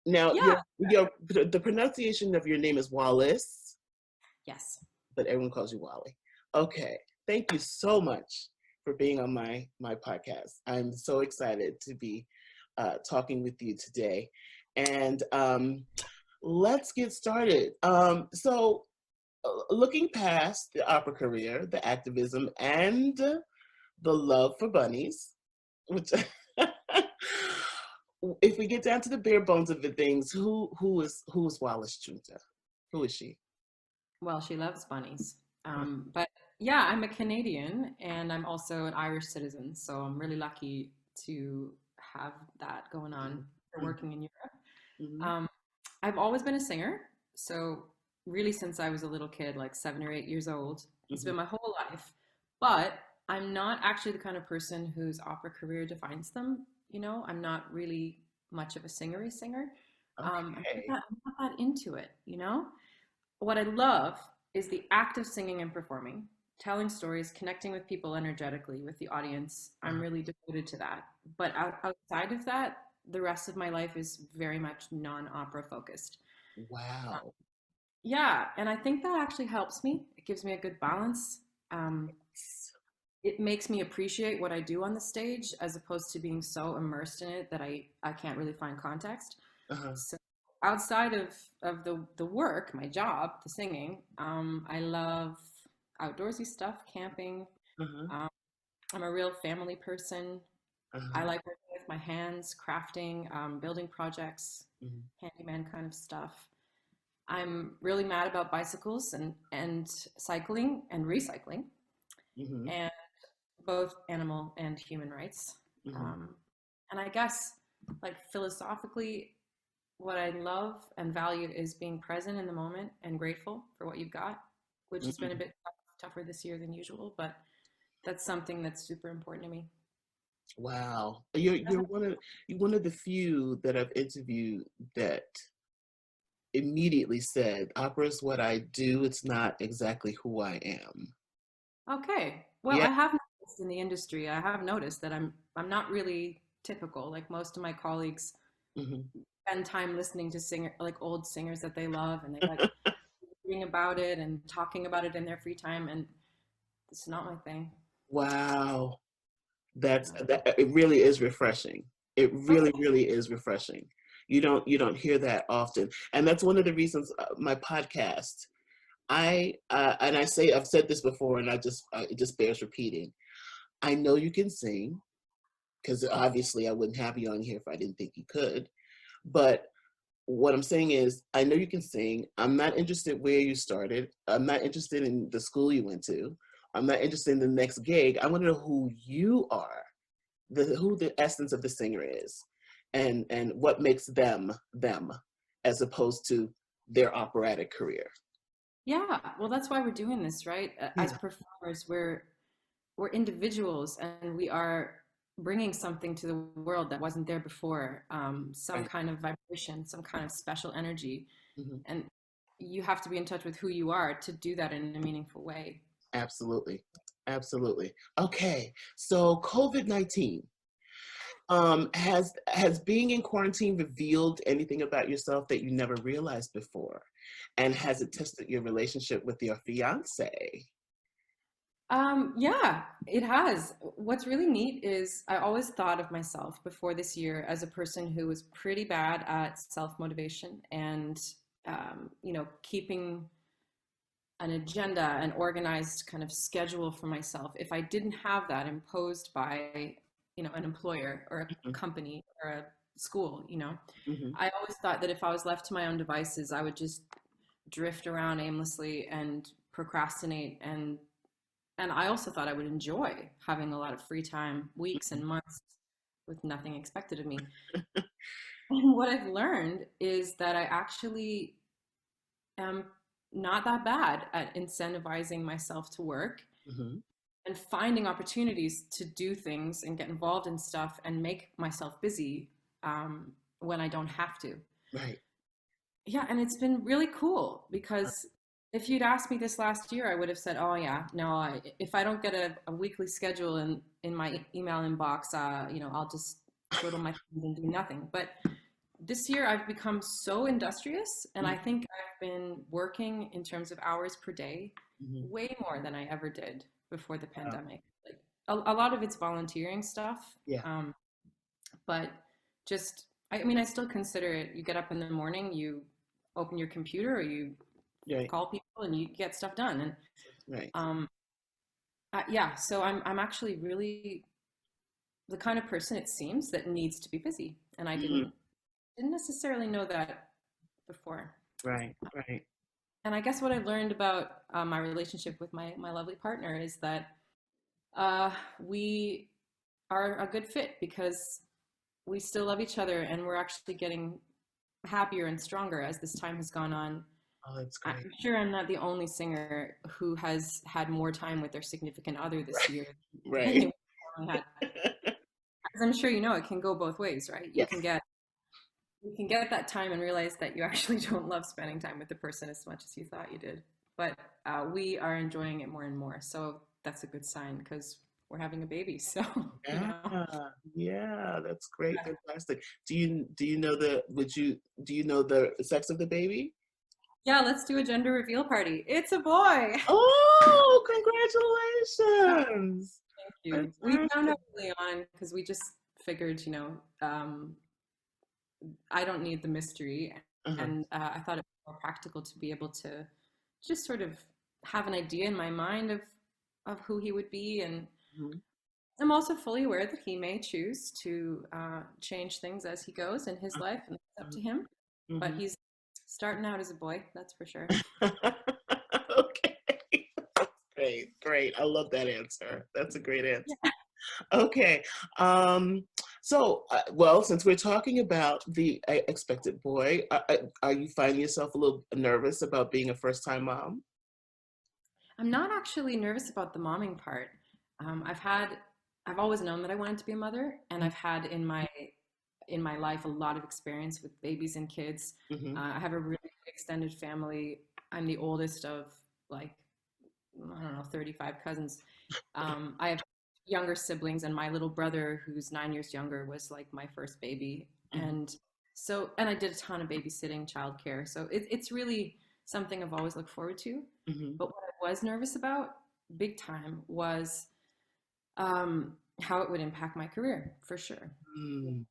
Now, Yeah. the pronunciation of your name is Wallis, Yes. but everyone calls you Wally. Okay. Thank you so much for being on my podcast. I'm so excited to be talking with you today. And let's get started. Looking past the opera career, the activism, and the love for bunnies, which if we get down to the bare bones of the things, who is Wallis Giunta? Who is she? Well, she loves bunnies. But yeah, I'm a Canadian and I'm also an Irish citizen. So I'm really lucky to have that going on for Mhm, working in Europe. mhm, Um, I've always been a singer. So really since I was a little kid, like 7 or 8 years old, it's mhm. been my whole life. But I'm not actually the kind of person whose opera career defines them. I'm not really much of a singery singer. Okay. I'm not that into it. What I love is the act of singing and performing, telling stories, connecting with people energetically with the audience. I'm Uh-huh. really devoted to that. But outside of that, the rest of my life is very much non-opera focused. Wow. Yeah, and I think that actually helps me. It gives me a good balance. Um, it makes me appreciate what I do on the stage as opposed to being so immersed in it that I can't really find context. Uh-huh. So outside of the work, my job, the singing, I love outdoorsy stuff, camping. Uh-huh. Um, I'm a real family person. I Uh-huh. like working with my hands, crafting, building projects, Mhm, handyman kind of stuff. I'm really mad about bicycles and cycling and recycling mhm, and both animal and human rights. mhm, Um, and I guess like philosophically, what I love and value is being present in the moment and grateful for what you've got, which has been a mhm. bit tougher this year than usual, but that's something that's super important to me. Wow. You're one of the few that I've interviewed that immediately said, opera is what I do, it's not exactly who I am. Okay. Well, Yeah. I have noticed in the industry, I have noticed that I'm not really typical. Like most of my colleagues Mhm. spend time listening to like old singers that they love and they like reading about it and talking about it in their free time and it's not my thing. Wow. Yeah. It really is refreshing. It really, Okay. really is refreshing. You don't hear that often. And that's one of the reasons my podcast, and I've said this before and it just bears repeating. I know you can sing because obviously I wouldn't have you on here if I didn't think you could. But what I'm saying is, I know you can sing. I'm not interested where you started. I'm not interested in the school you went to. I'm not interested in the next gig. I want to know who you are, who the essence of the singer is, and what makes them them, as opposed to their operatic career. Yeah, well, that's why we're doing this, right? As Yeah. performers, we're individuals, and we are bringing something to the world that wasn't there before. Some Right. kind of vibration, some kind of special energy, Hmm. and you have to be in touch with who you are to do that in a meaningful way. Absolutely. Absolutely. Okay. So COVID-19. Has being in quarantine revealed anything about yourself that you never realized before? And has it tested your relationship with your fiance? Yeah, it has. What's really neat is I always thought of myself before this year as a person who was pretty bad at self-motivation and, keeping an agenda, an organized kind of schedule for myself. If I didn't have that imposed by, an employer or a Mhm, company or a school, mhm, I always thought that if I was left to my own devices, I would just drift around aimlessly and procrastinate and I also thought I would enjoy having a lot of free time, weeks mhm, and months with nothing expected of me. And what I've learned is that I actually am not that bad at incentivizing myself to work mhm. and finding opportunities to do things and get involved in stuff and make myself busy when I don't have to. Right. Yeah, and it's been really cool because if you'd asked me this last year, I would have said, "Oh yeah, no, if I don't get a weekly schedule in my email inbox, I'll just twiddle my thumbs and do nothing." But this year I've become so industrious, and I think I've been working in terms of hours per day Mm-hmm. way more than I ever did before the Wow. pandemic. Like a lot of it's volunteering stuff, Yeah. um, but just I mean I still consider it. You get up in the morning, you open your computer, or you Right. call people, and you get stuff done. And Right. um, yeah, so I'm actually really the kind of person it seems that needs to be busy, and I Mm-hmm. didn't necessarily know that before. Right. Right. And I guess what I've learned about my relationship with my lovely partner is that we are a good fit because we still love each other, and we're actually getting happier and stronger as this time has gone on. Oh, that's I'm great. sure I'm not the only singer who has had more time with their significant other this year than Right. they had. As I'm sure you know, it can go both ways, right? Yes. You can get that time and realize that you actually don't love spending time with the person as much as you thought you did. But we are enjoying it more and more, so that's a good sign because we're having a baby. So you Yeah. know, Yeah. That's great. Fantastic. Do you know the would you do you know the sex of the baby? yeah. Let's do a gender reveal party. It's a boy. Oh, congratulations. Thank you. We found Fantastic. out early on because we just figured, I don't need the mystery, Uh-huh. and I thought it was more practical to be able to just sort of have an idea in my mind of who he would be. And Mhm. I'm also fully aware that he may choose to change things as he goes in his life, and it's up to him. But Mhm. he's starting out as a boy, that's for sure. Okay. That's great. Great. I love that answer. That's a great answer. Yeah. Okay. Um, well, since we're talking about the expected boy, are you finding yourself a little nervous about being a first-time mom? I'm not actually nervous about the momming part. Um, I've had, I've always known that I wanted to be a mother, and I've had in my life a lot of experience with babies and kids. Mm-hmm. I have a really extended family. I'm the oldest of like I don't know 35 cousins. I have younger siblings, and my little brother, who's 9 years younger, was like my first baby. Mm-hmm. And I did a ton of babysitting, childcare. So it's really something I've always looked forward to. Mm-hmm. But what I was nervous about, big time, was how it would impact my career, for sure, Mm-hmm.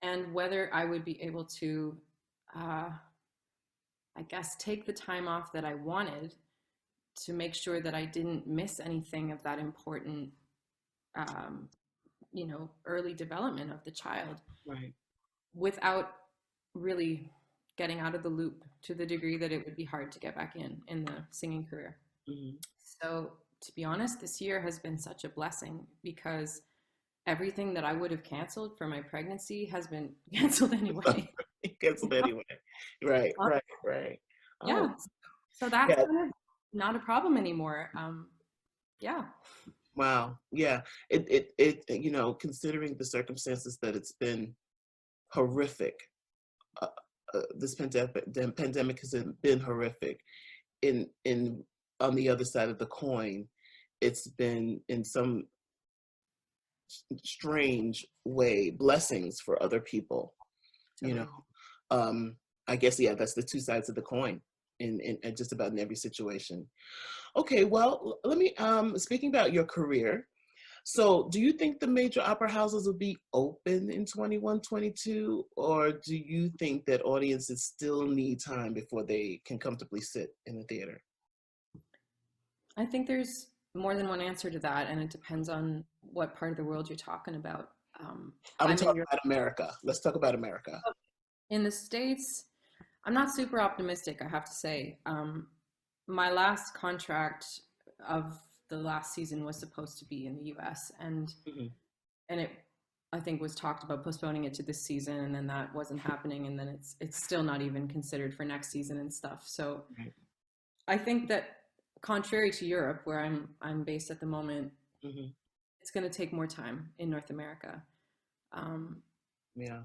and whether I would be able to, uh, I guess, take the time off that I wanted to make sure that I didn't miss anything of that important, um, early development of the child Right. without really getting out of the loop to the degree that it would be hard to get back in the singing career. Mm-hmm. So, to be honest, this year has been such a blessing because everything that I would have canceled for my pregnancy has been canceled anyway. Canceled anyway. Right. Uh, Right. Right. Oh, yeah, so that's yeah. kind of not a problem anymore. Yeah. Wow. Yeah. Considering the circumstances that it's been horrific. Uh, this pandemic has been horrific. In On the other side of the coin, it's been in some strange way blessings for other people. You know, Totally. um, I guess yeah, that's the two sides of the coin in just about in every situation. Okay, well, let me speaking about your career. So, do you think the major opera houses will be open in 21, 22, or do you think that audiences still need time before they can comfortably sit in the theater? I think there's more than one answer to that, and it depends on what part of the world you're talking about. I'm I'm in talking Europe. about America. Let's talk about America. In the States, I'm not super optimistic, I have to say. My last contract of the last season was supposed to be in the US, Hmm. and it I think was talked about postponing it to this season, and then that wasn't happening, and then it's still not even considered for next season and stuff. So Right. I think that contrary to Europe, where I'm based at the moment, Hmm. it's going to take more time in North America. Um, Yeah.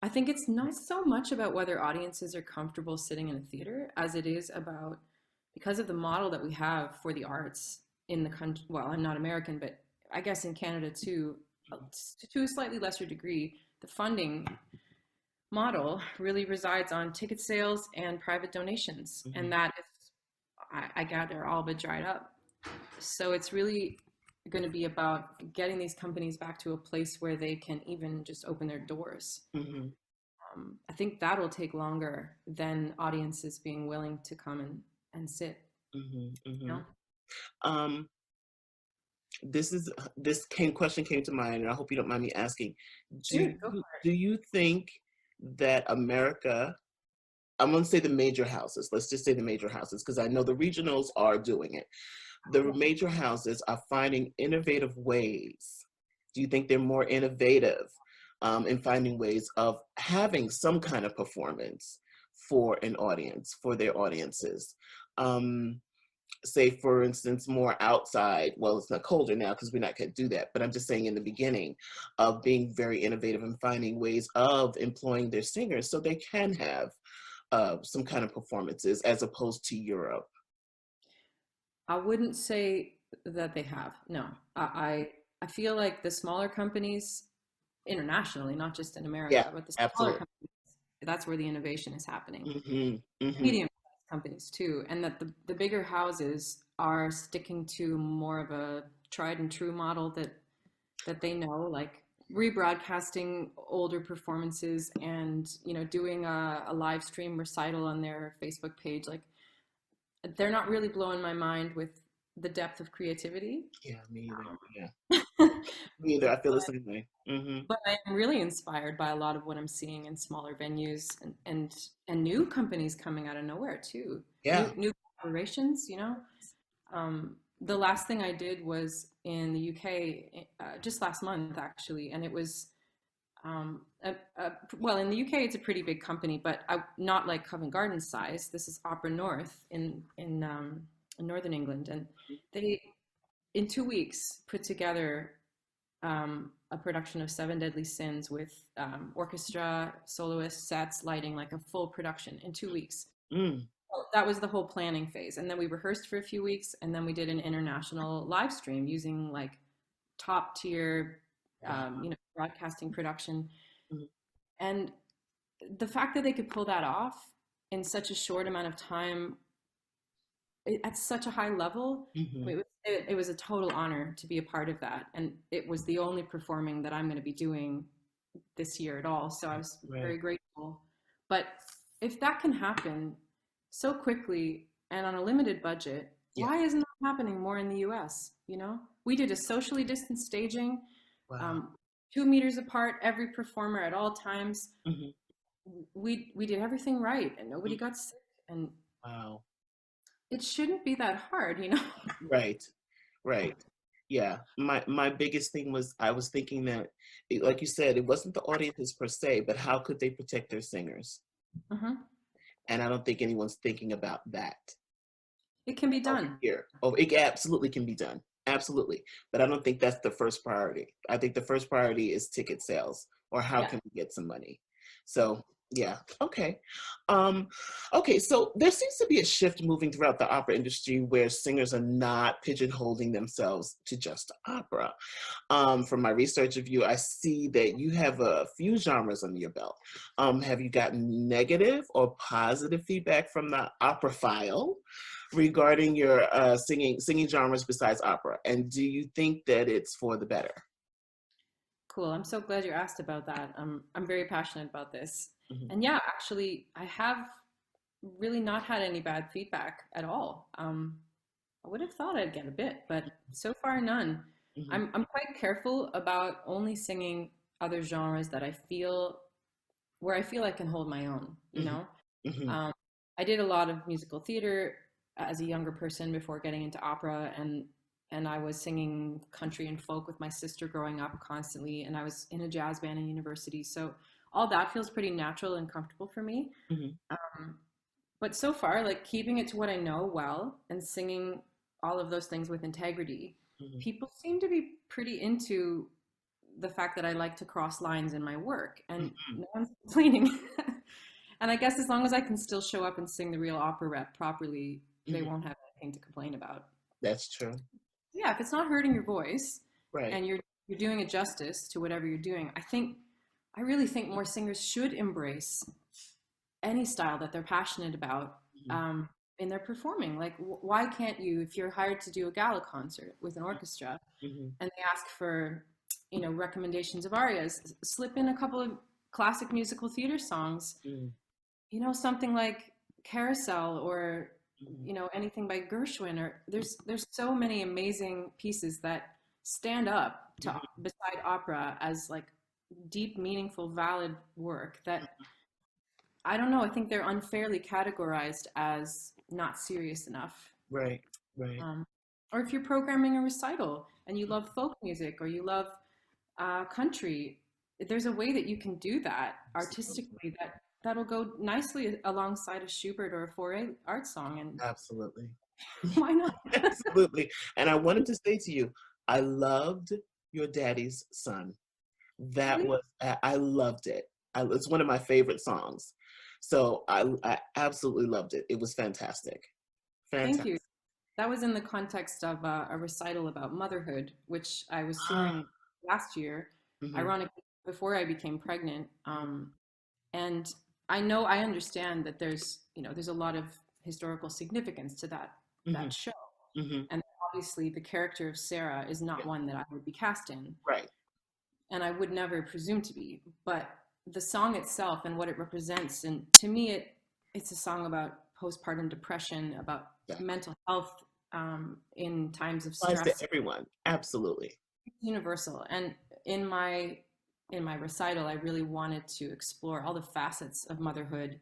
I think it's not so much about whether audiences are comfortable sitting in a theater as it is about because of the model that we have for the arts in the country. Well, I'm not American, but I guess in Canada too, to a slightly lesser degree, the funding. model really resides on ticket sales and private donations, and Hmm. that is, I gather, all but dried up. So it's really going to be about getting these companies back to a place where they can even just open their doors. Hmm. I think that'll take longer than audiences being willing to come and sit, Hmm. you Hmm. know? Um, question came to mind, and I hope you don't mind me asking. Shoot, go Do you think that America, I'm going to say the major houses, let's just say the major houses, because I know the regionals are doing it. The major houses are finding innovative ways. Do you think they're more innovative in finding ways of having some kind of performance for an audience, for their audiences? Um, Say, for instance, more outside. Well, it's not colder now because we're not going to do that. But I'm just saying in the beginning of being very innovative and finding ways of employing their singers so they can have some kind of performances as opposed to Europe. I wouldn't say that they have. No, I feel like the smaller companies internationally, not just in Yeah, America, but the smaller absolutely. companies, that's where the innovation is happening. Hmm. Hmm. Medium companies too, and that the bigger houses are sticking to more of a tried and true model that they know, like rebroadcasting older performances and doing a live stream recital on their Facebook page. Like they're not really blowing my mind with the depth of creativity. Yeah, me either. Yeah, but, me either. I feel the same way. Hmm. but I'm really inspired by a lot of what I'm seeing in smaller venues and new companies coming out of nowhere too. Yeah. New collaborations. The last thing I did was in the UK just last month actually, and it was well, in the UK it's a pretty big company, but not like Covent Garden size. This is Opera North in Northern England, and they in 2 weeks put together a production of Seven Deadly Sins with orchestra, soloists, sets, lighting, like a full production in 2 weeks. Mm. Well, that was the whole planning phase, and then we rehearsed for a few weeks, and then we did an international live stream using like top tier, Wow. broadcasting production. Mhm. And the fact that they could pull that off in such a short amount of time at such a high level, Mhm. it was a total honor to be a part of that. And it was the only performing that I'm going to be doing this year at all. So I was Right. very grateful. But if that can happen so quickly and on a limited budget, Yeah. why isn't that happening more in the US? We did a socially distanced staging, Wow. um, 2 meters apart, every performer at all times. Mhm. We did everything right, and nobody Mm. got sick. And Wow. it shouldn't be that hard. Right. Right. Yeah. My biggest thing was I was thinking that, like you said, it wasn't the audiences per se, but how could they protect their singers? Mhm. And I don't think anyone's thinking about that It can be over done. here. Oh, it absolutely can be done. Absolutely. But I don't think that's the first priority. I think the first priority is ticket sales or how Yeah. can we get some money. So yeah, okay. Um, okay, so there seems to be a shift moving throughout the opera industry where singers are not pigeonholing themselves to just opera. From my research of you, I see that you have a few genres under your belt. Have you gotten negative or positive feedback from the operaphile regarding your singing genres besides opera? And do you think that it's for the better? Cool. I'm so glad you asked about that. I'm very passionate about this. Hmm. And yeah, actually, I have really not had any bad feedback at all. I would have thought I'd get a bit, but so far none. Hmm. I'm quite careful about only singing other genres that I feel where I feel I can hold my own, you Hmm. know? Hmm. Um, I did a lot of musical theater as a younger person before getting into opera, and I was singing country and folk with my sister growing up constantly, and I was in a jazz band in university. So all that feels pretty natural and comfortable for me. Hmm. Um, but so far, like keeping it to what I know well and singing all of those things with integrity, Hmm. people seem to be pretty into the fact that I like to cross lines in my work, and Hmm. no one's complaining. And I guess as long as I can still show up and sing the real opera rep properly, they Hmm. won't have anything to complain about. That's true. Yeah, if it's not hurting your voice Right. and you're doing it justice to whatever you're doing, I think I really think more singers should embrace any style that they're passionate about Mhm. in their performing. Like, why can't you, if you're hired to do a gala concert with an orchestra Mhm. and they ask for, recommendations of arias, slip in a couple of classic musical theater songs, Mhm. something like Carousel or, Mhm. anything by Gershwin, or there's so many amazing pieces that stand up to Mhm. beside opera as like deep, meaningful, valid work that I don't know. I think they're unfairly categorized as not serious enough. Right. Right. Um, or if you're programming a recital and you love folk music or you love country, there's a way that you can do that Absolutely. artistically that'll go nicely alongside a Schubert or a Fauré art song. And Absolutely. why not? Absolutely. And I wanted to say to you, I loved Your Daddy's Son. That Really? was I loved it. It's one of my favorite songs. So I absolutely loved it. It was fantastic. Thank you. Fantastic. That was in the context of a recital about motherhood, which I was Ah, touring last year, mhm, ironically, before I became pregnant. mhm, And I understand that there's a lot of historical significance to that mhm, show. mhm. And obviously the character of Sarah is not Yeah, one that I would be cast in, right. and I would never presume to be. But the song itself and what it represents, and to me it's a song about postpartum depression, about Yeah. mental health in times of Applies to stress. everyone. Absolutely. It's universal. And in my in my recital, I really wanted to explore all the facets of motherhood,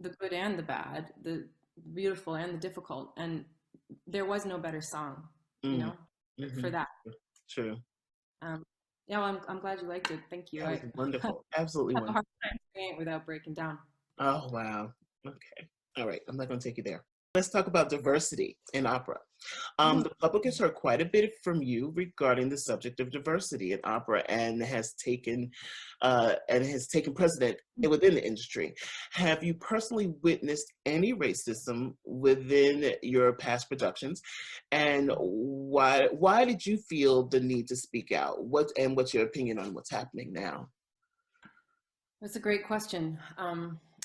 the good and the bad, the beautiful and the difficult. And there was no better song, you Mm, know, for mhm. that. True. Um, yeah, well, I'm glad you liked it. Thank you. That I was wonderful. Absolutely have a wonderful. hard time saying it without breaking down. Oh, wow. Okay. All right. I'm not going to take you there. Let's talk about diversity in opera. Mm. The public has heard quite a bit from you regarding the subject of diversity in opera and has taken precedent within the industry. Have you personally witnessed any racism within your past productions, and why did you feel the need to speak out? What's your opinion on what's happening now? That's a great question.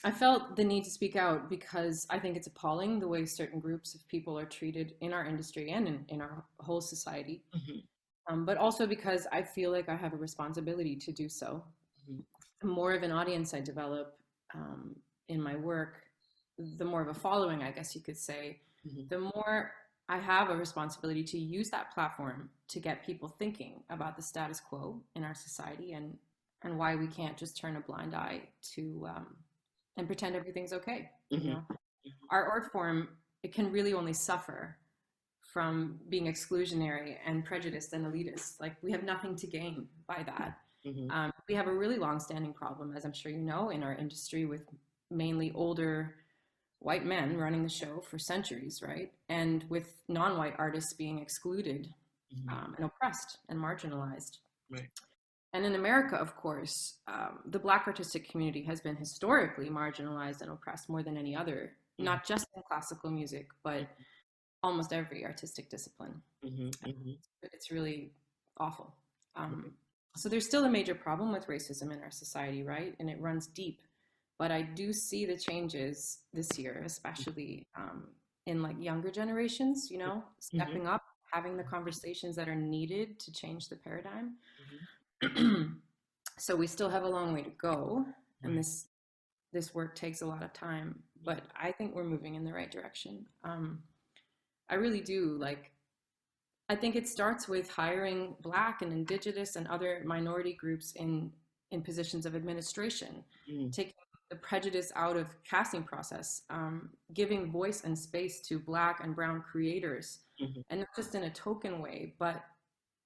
I felt the need to speak out because I think it's appalling the way certain groups of people are treated in our industry and in our whole society. Mhm, But also because I feel like I have a responsibility to do so. mhm, The more of an audience I develop um, in my work, the more of a following, I guess you could say, mhm, the more I have a responsibility to use that platform to get people thinking about the status quo in our society and why we can't just turn a blind eye to and pretend everything's okay. You mhm, know, our art form, it can really only suffer from being exclusionary and prejudiced and elitist. Like, we have nothing to gain by that. mhm, We have a really long-standing problem, as I'm sure you know, in our industry with mainly older white men running the show for centuries, right? And with non-white artists being excluded mhm. and oppressed and marginalized. Right. And in America, of course, the Black artistic community has been historically marginalized and oppressed more than any other, Mhm, not just in classical music, but almost every artistic discipline. mhm, mhm. It's really awful. Right. Um, so there's still a major problem with racism in our society, right? And it runs deep. But I do see the changes this year, especially in like younger generations, Mhm, stepping up, having the conversations that are needed to change the paradigm. mhm. So we still have a long way to go, and Right. this work takes a lot of time. But I think we're moving in the right direction. I really do. Like, I think it starts with hiring Black and Indigenous and other minority groups in positions of administration, Mhm, taking the prejudice out of casting process, giving voice and space to Black and Brown creators, mhm. and not just in a token way, but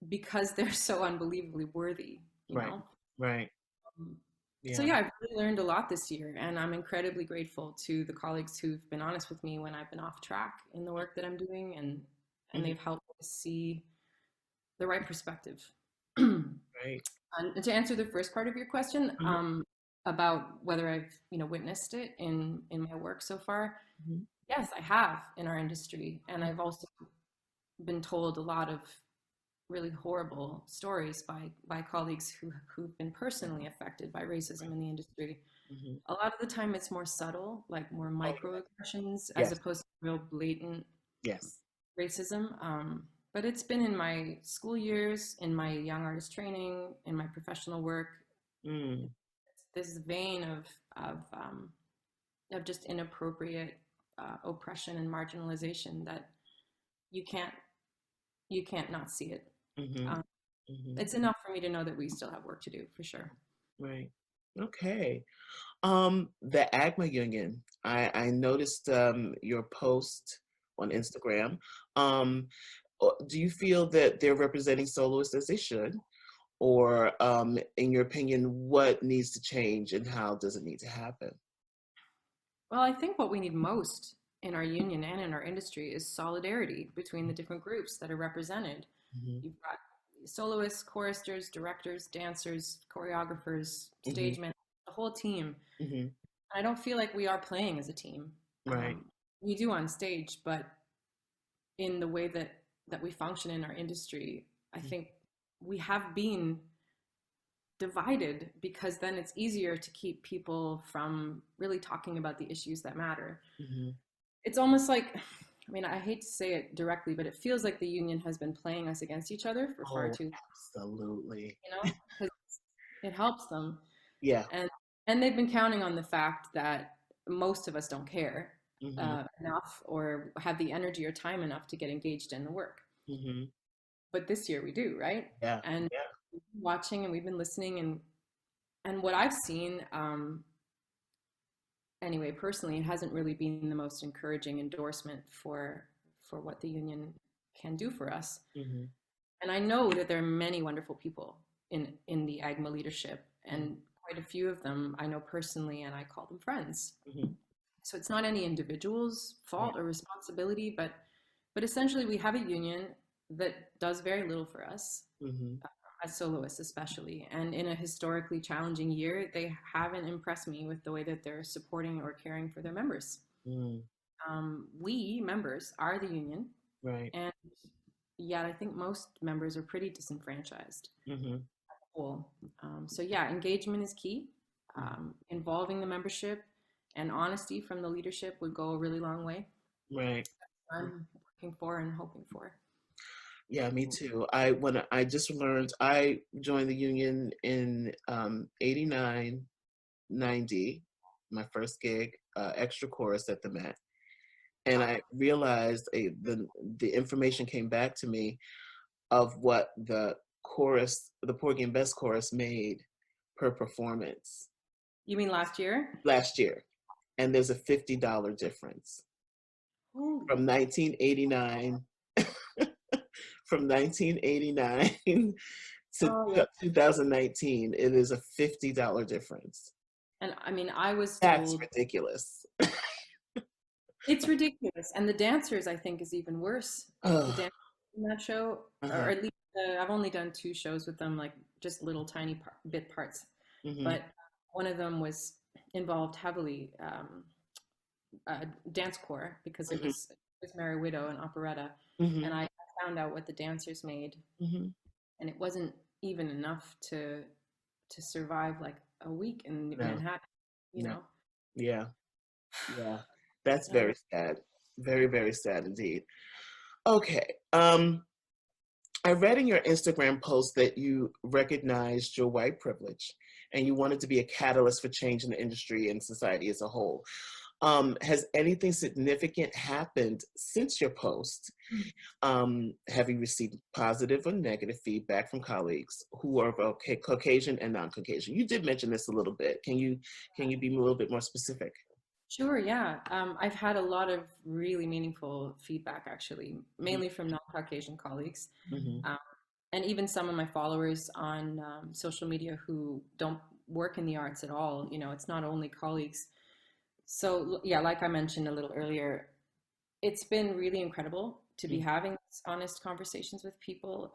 because they're so unbelievably worthy, you Right. know. Right. Um, so Yeah. yeah, I've really learned a lot this year, and I'm incredibly grateful to the colleagues who've been honest with me when I've been off track in the work that I'm doing, and Mhm. they've helped me see the right perspective. And Right. to answer the first part of your question Mhm, about whether I've witnessed it in my work so far, mhm, yes, I have in our industry, and I've also been told a lot of really horrible stories by colleagues who've been personally affected by racism in the industry. Hmm. A lot of the time it's more subtle, like more Oh, microaggressions as yes, opposed to real blatant yes. racism. But it's been in my school years, in my young artist training, in my professional work, Mm, this vein of just inappropriate oppression and marginalization that you can't you can't not see it. hmm. Um, Hmm. it's enough for me to know that we still have work to do for sure. Right. Okay. The AGMA Union. I noticed your post on Instagram. Um, do you feel that they're representing soloists as they should? Or, in your opinion, what needs to change and how does it need to happen? Well, I think what we need most in our union and in our industry is solidarity between the different groups that are represented. Hmm. You've got soloists, choristers, directors, dancers, choreographers, Hmm. stage managers, the whole team. Hmm. I don't feel like we are playing as a team. Right. We do on stage, but in the way that we function in our industry, I think we have been divided because then it's easier to keep people from really talking about the issues that matter. Hmm. It's almost like, I mean, I hate to say it directly, but it feels like the union has been playing us against each other for far Oh, too long, absolutely. because it helps them. Yeah. And they've been counting on the fact that most of us don't care Hmm. enough or have the energy or time enough to get engaged in the work. Hmm. But this year we do, right? Yeah. And Yeah. we've been watching and we've been listening, and what I've seen, anyway, personally, it hasn't really been the most encouraging endorsement for what the union can do for us. Hmm. And I know that there are many wonderful people in the AGMA leadership, Hmm. and quite a few of them I know personally, and I call them friends. Hmm. So it's not any individual's Right. fault or responsibility, but essentially we have a union that does very little for us, Hmm. as soloists especially. And in a historically challenging year, they haven't impressed me with the way that they're supporting or caring for their members. Mm. We members are the union, Right. and yet I think most members are pretty disenfranchised. Hmm. Cool. So yeah, engagement is key. Involving the membership and honesty from the leadership would go a really long way. Right. I'm working for and hoping for. Yeah, me too. I just learned I joined the union in 89, 90, my first gig, extra chorus at the Met. And I realized the information came back to me of what the chorus, the Porgy and Bess chorus made per performance You mean last year? last year. And there's a $50 difference Holy. from 1989 from 1989 to Oh yeah. 2019. It is a $50 difference. And I mean, I was That's told ridiculous. it's ridiculous. And the dancers, I think, is even worse. The Oh, dancers in that show, or uh-huh. at least I've only done two shows with them, like just little tiny bit parts. Hmm. But one of them was involved heavily dance corps because Hmm. it was Merry Widow and operetta, Hmm. and I found out what the dancers made, Hmm. and it wasn't even enough to survive like a week in No, Manhattan, you no. know. Yeah, yeah. That's I don't very know. sad. Very, very sad indeed. Okay. I read in your Instagram post that you recognized your white privilege and you wanted to be a catalyst for change in the industry and society as a whole. Has anything significant happened since your post? Have you received positive or negative feedback from colleagues who are of Caucasian and non-Caucasian? You did mention this a little bit. Can you be a little bit more specific? Sure, yeah. I've had a lot of really meaningful feedback, actually, Hmm. mainly from non-Caucasian colleagues, Hmm. um, and even some of my followers on social media who don't work in the arts at all. You know, it's not only colleagues. So, yeah, like I mentioned a little earlier, it's been really incredible to be having these honest conversations with people.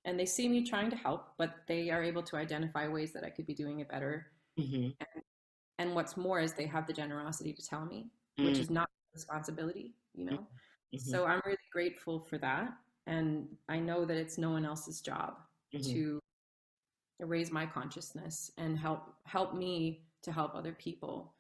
And they see me trying to help, but they are able to identify ways that I could be doing it better. Hmm. And what's more is they have the generosity to tell me, which Hmm. is not responsibility, you know? Hmm. So I'm really grateful for that. And I know that it's no one else's job Mm-hmm. to raise my consciousness and help me to help other people.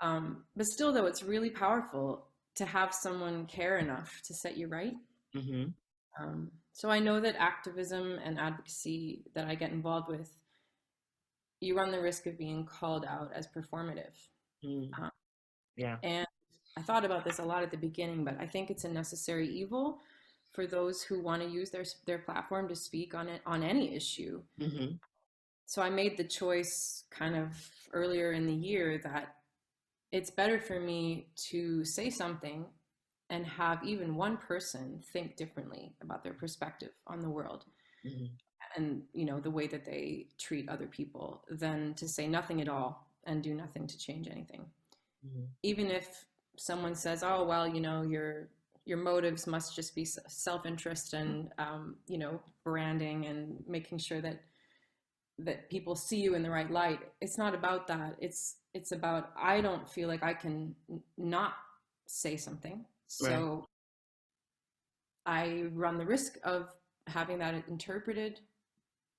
But still, though, it's really powerful to have someone care enough to set you right. Mm-hmm. So I know that activism and advocacy that I get involved with, you run the risk of being called out as performative. Mm-hmm. Um, Yeah. and I thought about this a lot at the beginning, but I think it's a necessary evil for those who want to use their platform to speak on it on any issue. Mm-hmm. So I made the choice kind of earlier in the year that it's better for me to say something and have even one person think differently about their perspective on the world Mm-hmm. and the way that they treat other people than to say nothing at all and do nothing to change anything. Mm-hmm. Even if someone says, oh well, your motives must just be self-interest and branding and making sure that people see you in the right light. It's not about that. It's about, I don't feel like I can not say something, Right. so I run the risk of having that interpreted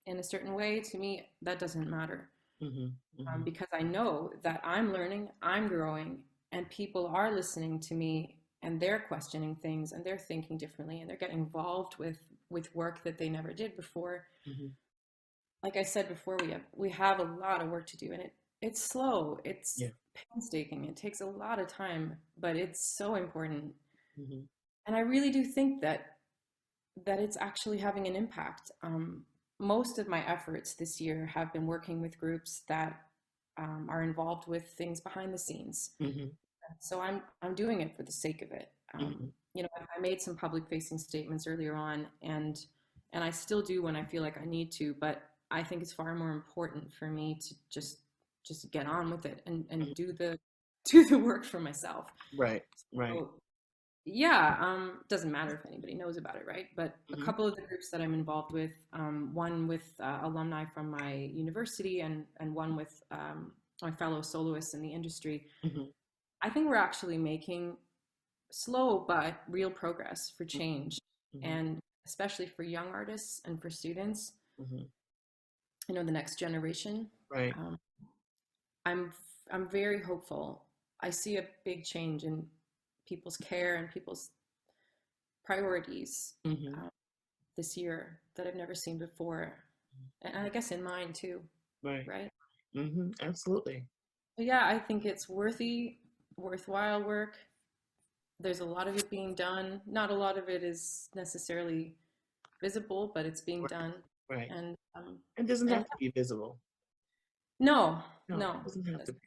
in a certain way. To me, that doesn't matter, Mm-hmm. Mm-hmm. because I know that I'm learning, I'm growing, and people are listening to me, and they're questioning things, and they're thinking differently, and they're getting involved with work that they never did before. Mm-hmm. Like I said before, we have a lot of work to do, and it's slow, it's Yeah. painstaking, it takes a lot of time, but it's so important. Mm-hmm. And I really do think that it's actually having an impact. Most of my efforts this year have been working with groups that are involved with things behind the scenes. Mm-hmm. So I'm doing it for the sake of it. Mm-hmm. I made some public facing statements earlier on, and I still do when I feel like I need to. But I think it's far more important for me to just get on with it and Mm-hmm. do the work for myself. Right. Right. So yeah, doesn't matter if anybody knows about it, right? But a Mm-hmm. couple of the groups that I'm involved with, one with alumni from my university, and one with my fellow soloists in the industry, Mm-hmm. I think we're actually making slow but real progress for change, Mm-hmm. and especially for young artists and for students, Mm-hmm. the next generation. Right. Um, I'm I'm very hopeful. I see a big change in people's care and people's priorities Mm-hmm. um, this year that I've never seen before, and I guess in mine too, Right. right? Mm-hmm. Absolutely. But yeah, I think it's worthwhile work. There's a lot of it being done. Not a lot of it is necessarily visible, but it's being Right. done. Right. And It doesn't and have to be visible. no, No, it no, doesn't have to be.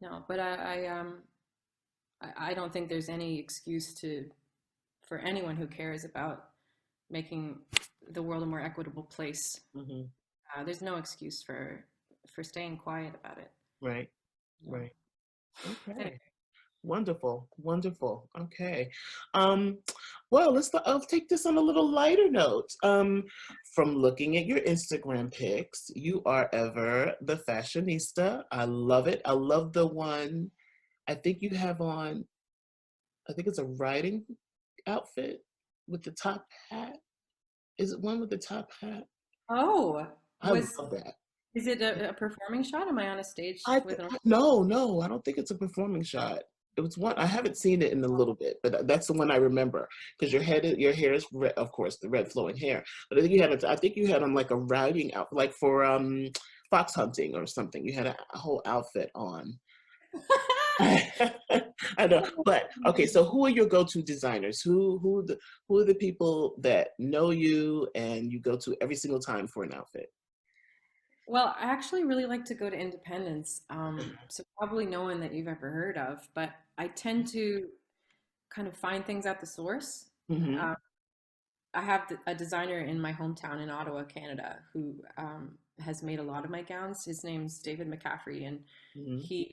no. But I don't think there's any excuse to for anyone who cares about making the world a more equitable place. Mm-hmm. There's no excuse for staying quiet about it. Right. No. Right. Anyway. Okay. Wonderful. Wonderful. Okay. Um, well, I'll take this on a little lighter note. From looking at your Instagram pics, you are ever the fashionista. I love it. I love the one I think you have on, I think it's a riding outfit with the top hat. Is it one with the top hat? Oh, I was love that. is it a performing shot? Am I on a stage with an? No, no, I don't think it's a performing shot. It was one I haven't seen it in a little bit, but that's the one I remember because your hair is red, of course, the red flowing hair. But I think you had on like a riding out, like for fox hunting or something. You had a whole outfit on. I know, but okay. So, who are your go-to designers? Who are the people that know you and you go to every single time for an outfit? Well, I actually really like to go to independents. So probably no one that you've ever heard of, but I tend to kind of find things at the source. Mm-hmm. Um, I have a designer in my hometown in Ottawa, Canada, who has made a lot of my gowns. His name's David McCaffrey, and Mm-hmm. he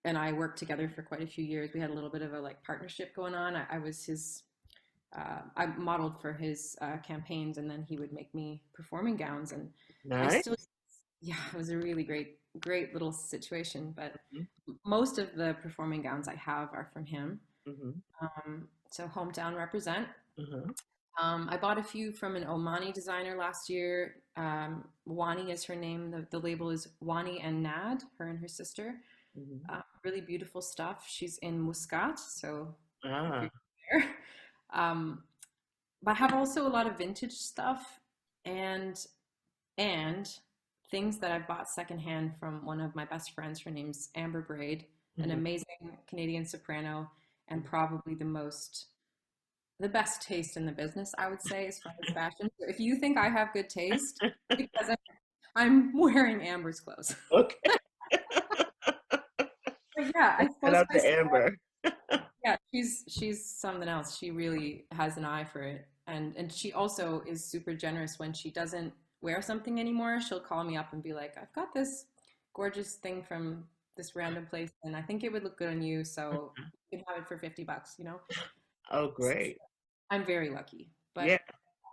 and I worked together for quite a few years. We had a little bit of a like partnership going on. I was his, I modeled for his campaigns, and then he would make me performing gowns. And I Nice. still, yeah, it was a really great little situation. But Mhm. most of the performing gowns I have are from him. Mm-hmm. So hometown represent. Uh-huh. I bought a few from an Omani designer last year. Wani is her name. The label is Wani and Nad, her and her sister. Mm-hmm. Really beautiful stuff. She's in Muscat, so if Ah. you're there. Um, but I have also a lot of vintage stuff and and things that I bought secondhand from one of my best friends. Her name's Amber Braid, an Mm-hmm. amazing Canadian soprano, and probably the best taste in the business, I would say, as far as fashion. So if you think I have good taste, because I'm wearing Amber's clothes. Okay. But yeah, I Shout suppose out to Amber. yeah, she's something else. She really has an eye for it. And she also is super generous when she doesn't wear something anymore. She'll call me up and be like, "I've got this gorgeous thing from this random place and I think it would look good on you, so you can have it for $50, you know?" Oh, So great. I'm very lucky. Yeah. But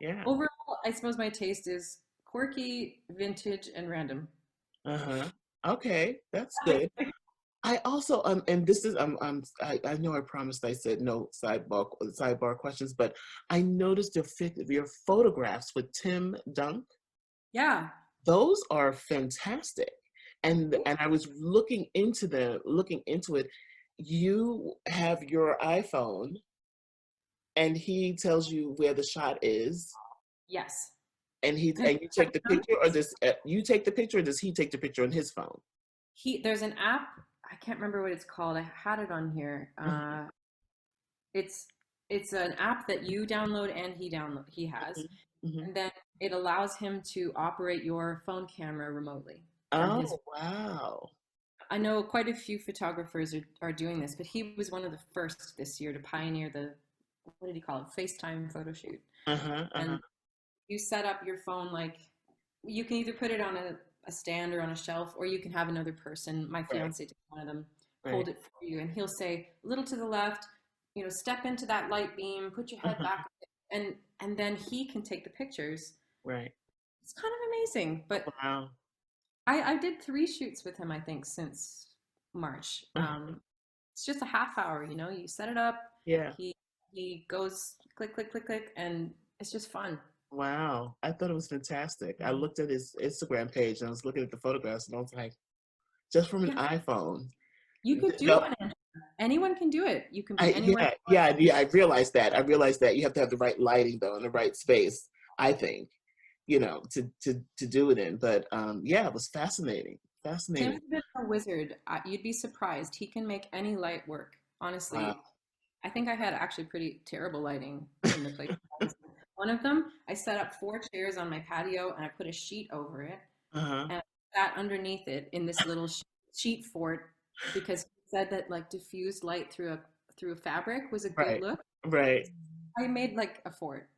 Yeah. overall, I suppose my taste is quirky, vintage, and random. Uh-huh. Okay, that's good. I also and this is I know I promised I said no sidebar questions, but I noticed your photographs with Tim Dunk. Yeah. Those are fantastic. And I was looking into it. You have your iPhone and he tells you where the shot is Yes. and you take the picture or does you take the picture or does he take the picture on his phone? There's an app, I can't remember what it's called. I had it on here. It's it's an app that you download and he has, Mhm, mhm. and then it allows him to operate your phone camera remotely from his. Oh, wow. I know quite a few photographers are doing this, but he was one of the first this year to pioneer the, what did he call it, FaceTime photo shoot. Uh-huh, uh-huh. And you set up your phone like, you can either put it on a stand or on a shelf, or you can have another person. My Right, fiance did one of them, right. hold it for you, and he'll say a little to the left, you know, step into that light beam, put your head Uh-huh, back, and then he can take the pictures. right. It's kind of amazing. But Wow. I did 3 shoots with him, I think, since March. Uh-huh. It's just a half hour, you know, you set it up, Yeah. he he goes click, click, click, click, and it's just fun. Wow. I thought it was fantastic. I looked at his Instagram page and I was looking at the photographs and I was like, just from an Yeah, iPhone. you could do No, one. Angela. Anyone can do it. You can be I anywhere. yeah, yeah, yeah, I realized that. I realized that you have to have the right lighting though in the right space, I think, to do it in. But yeah, it was fascinating. Tim's Fascinating. a bit of a wizard. You'd be surprised. He can make any light work. Wow. Honestly, I think I had actually pretty terrible lighting in the place. One of them, I set up 4 chairs on my patio and I put a sheet over it Uh-huh. and I sat underneath it in this little sheet fort because he said that like diffused light through a fabric was a good Right. look. Right. I made like a fort.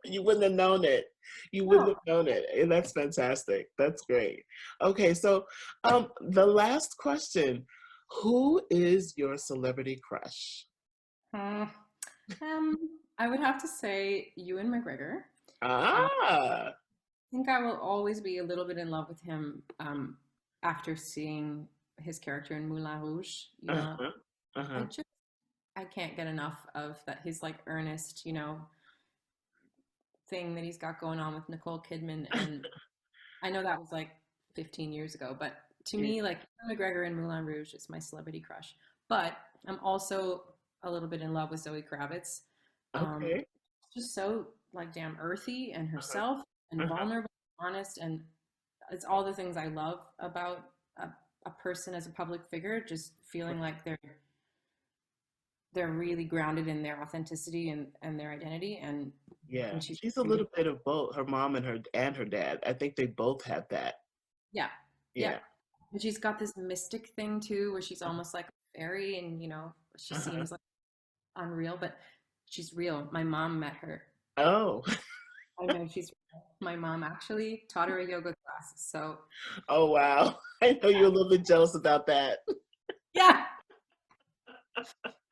You wouldn't have known it. You wouldn't No. have known it. And that's fantastic. That's great. Okay, so the last question. Who is your celebrity crush? Hmm. Um, I would have to say Ewan McGregor. I Ah. think I will always be a little bit in love with him after seeing his character in Moulin Rouge. You know, Uh-huh. I Uh-huh. just I can't get enough of that. His like earnest, you know, thing that he's got going on with Nicole Kidman, and I know that was like 15 years ago, but to Yeah. me, like Ewan McGregor in Moulin Rouge is my celebrity crush. But I'm also a little bit in love with Zoe Kravitz. Um, Okay. just so like damn earthy and Uh-huh. herself and Uh-huh. vulnerable, honest, and it's all the things I love about a person as a public figure. Just feeling like they're really grounded in their authenticity and their identity, Yeah. and she's She's a really, little bit of both, her mom and her dad. I think they both have that. yeah, yeah. Yeah. And she's got this mystic thing too, where she's almost like a fairy, and you know, she Uh-huh. seems like unreal, but she's real. My mom met her. Oh. I know she's real. My mom actually taught her a yoga class. So Oh wow. I know you're a little bit jealous about that. yeah.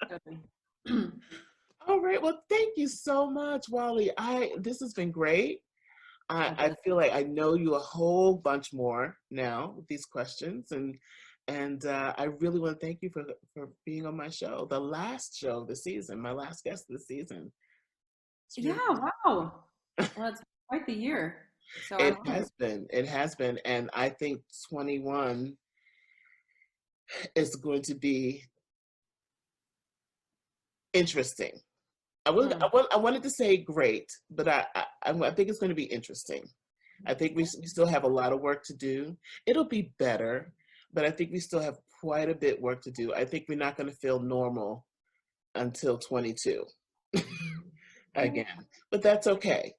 Totally. All right. Well, thank you so much, Wally. This has been great. I Fabulous. feel like I know you a whole bunch more now with these questions, and And I really want to thank you for being on my show, the last show of the season, my last guest of the season. It's Yeah, really, wow. Well, it's quite the year. So I it love it. has been, it has been. And I think 21 is going to be interesting. Mm. I wanted to say great, but I think it's going to be interesting. I think we still have a lot of work to do. It'll be better, but I think we still have quite a bit work to do. I think we're not going to feel normal until 22 again, but that's okay.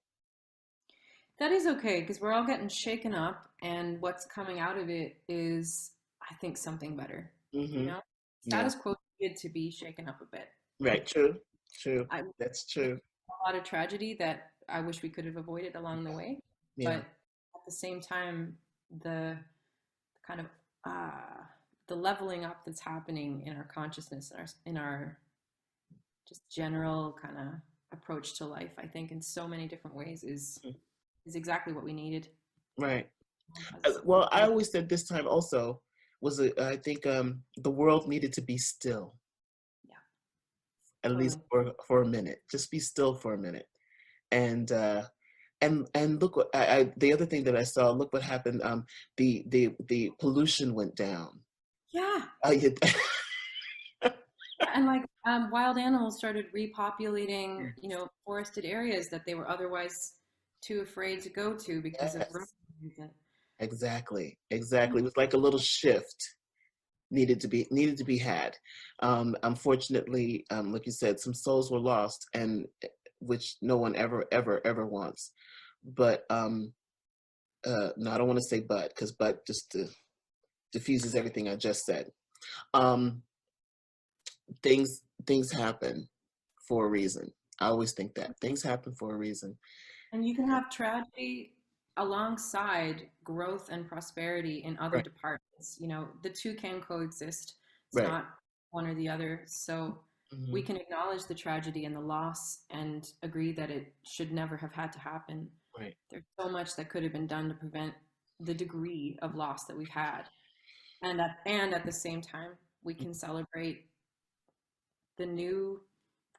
That is okay because we're all getting shaken up, and what's coming out of it is, I think, something better. You Hmm. know, Yeah, status quo needed to be shaken up a bit. right. True. True. I That's There's true. a lot of tragedy that I wish we could have avoided along the way, but Yeah. at the same time, the kind of uh, the leveling up that's happening in our consciousness, in our just general kind of approach to life, I think, in so many different ways, is exactly what we needed. Right. As Well, I always said this time also I think the world needed to be still, Yeah, at least totally. for a minute. Just be still for a minute. And and look what the other thing that I saw, look what happened. The pollution went down. Yeah, Yeah. and like wild animals started repopulating, forested areas that they were otherwise too afraid to go to because of road Yes, movement. exactly. Exactly. It was like a little shift needed to be had. Unfortunately, like you said, some souls were lost, and which no one ever wants. But no, I don't want to say because but just diffuses everything I just said. Um, things happen for a reason. I always think that things happen for a reason. And you can have tragedy alongside growth and prosperity in other Right, departments. The two can coexist. It's right, not one or the other. So we hmm, can acknowledge the tragedy and the loss and agree that it should never have had to happen. right. There's so much that could have been done to prevent the degree of loss that we've had. And at the same time, we can celebrate the new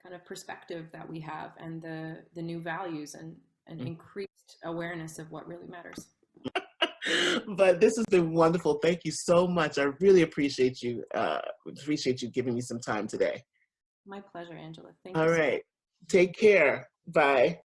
kind of perspective that we have and the new values and Mhm. increased awareness of what really matters. But this has been wonderful. Thank you so much. I really appreciate you giving me some time today. My pleasure, Angela. Thank you All so much. right. Take care. Bye.